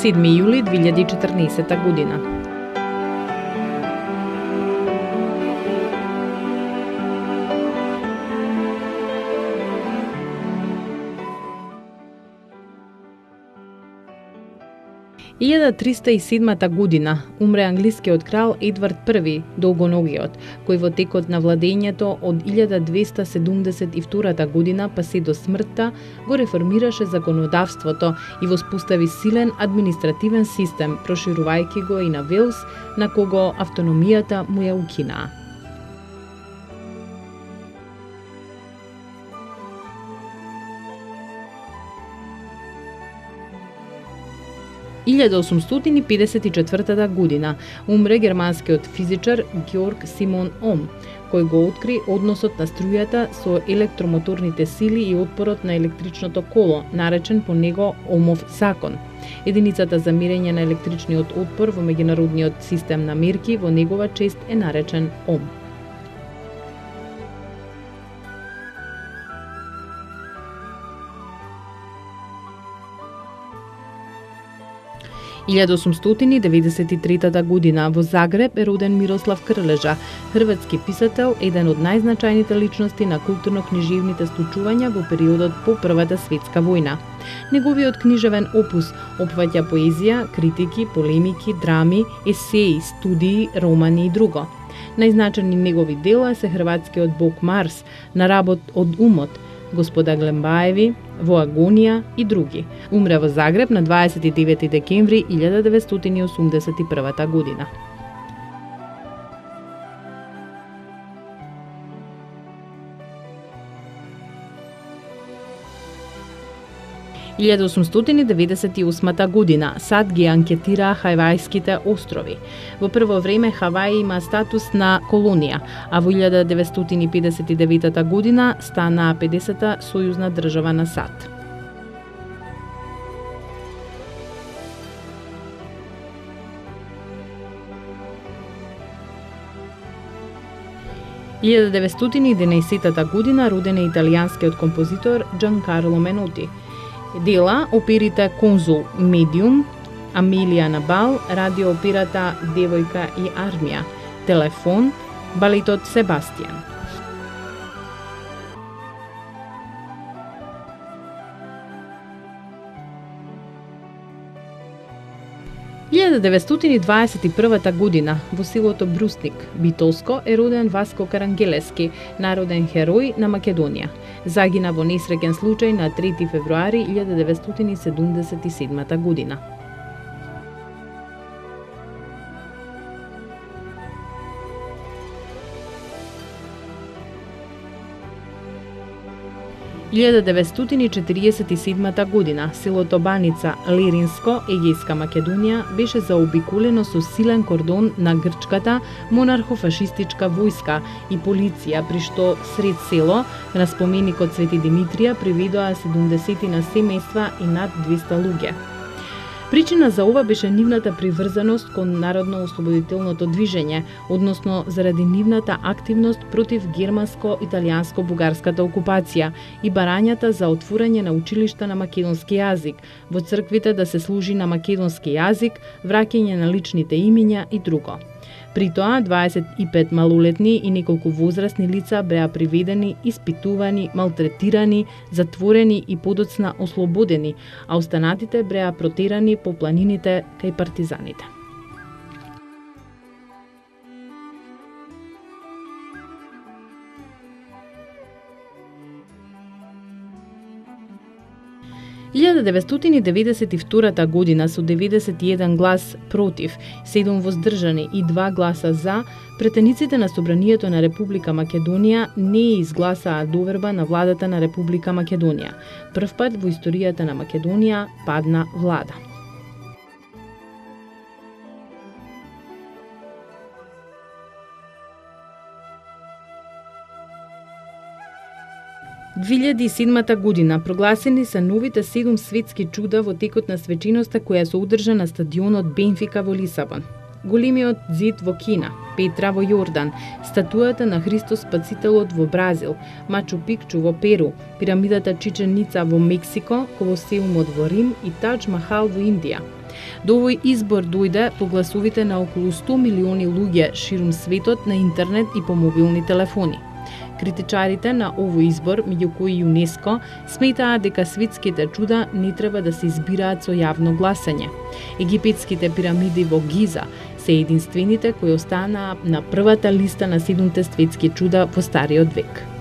7 јули 2014 година. И 1307 година умре англискиот крал Едвард I, долгоногиот, кој во текот на владењето од 1272 година па се до смртта го реформираше законодавството и воспостави силен административен систем, проширувајќи го и на Велс, на кого автономијата му ја укинаа. 1854 година умре германскиот физичар Георг Симон Ом, кој го откри односот на струјата со електромоторните сили и отпорот на електричното коло, наречен по него Омов закон. Единицата за мерење на електричниот отпор во меѓународниот систем на мерки во негова чест е наречен Ом. 1893 година во Загреб е роден Мирослав Крлежа, хрватски писател, еден од најзначајните личности на културно-книжевните случувања во периодот по Првата светска војна. Неговиот книжевен опус опфаќа поезија, критики, полемики, драми, есеи, студии, романи и друго. Најзначајни негови дела се Хрватскиот бог Марс, На работ од умот, Господа Глембаеви, Во агонија и други. Умре во Загреб на 29 декември 1981 година. И 1898 година САД ги анкетираа Хавајските острови. Во прво време Хавај има статус на колонија, а во 1959 година стана 50-та сојузна држава на САД. И 1911 година роден е италијанскиот композитор Џанкарло Меноти. Дела оперите Конзул Медиум, Амелија на бал, радиооперата Девојка и армија, Телефон, балетот Себастијан. И 1921 година во селото Брусник, Битолско, е роден Васко Карангелески, народен херој на Македонија. Загина во несреќен случај на 3 февруари 1977 година. И 1947 година селото Баница, Леринско, Егејска Македонија, беше заобиколено со силен кордон на грчката монархофашистичка војска и полиција, при што сред село, на споменикот Свети Димитрија, приведоа 70 на семејства и над 200 луѓе. Причина за ова беше нивната приврзаност кон народно-ослободителното движење, односно заради нивната активност против германско-италијанско-бугарската окупација и барањата за отворање на училишта на македонски јазик, во црквите да се служи на македонски јазик, враќање на личните имиња и друго. При тоа 25 малолетни и неколку возрастни лица беа приведени, испитувани, малтретирани, затворени и подоцна ослободени, а останатите беа протерани по планините кај партизаните. И 1992 година со 91 глас против, 7 воздржани и 2 гласа за, претениците на Собранието на Република Македонија не изгласаа доверба на владата на Република Македонија. Првпат во историјата на Македонија падна влада. В 2007 година прогласени се новите 7 светски чуда во текот на свечиноста која се одржа на стадионот Бенфика во Лисабон. Големиот зид во Кина, Петра во Јордан, статујата на Христос Спасителот во Бразил, Мачу Пикчу во Перу, пирамидата Чичен Ица во Мексико, Колосеумот во Рим и Тадж Махал во Индија. До овој избор дојде по гласовите на околу 100 милиони луѓе ширум светот на интернет и по мобилни телефони. Критичарите на овој избор, меѓу кои ЮНЕСКО, сметаат дека светските чуда не треба да се избираат со јавно гласање. Египетските пирамиди во Гиза се единствените кои останаа на првата листа на 7 светски чуда во стариот век.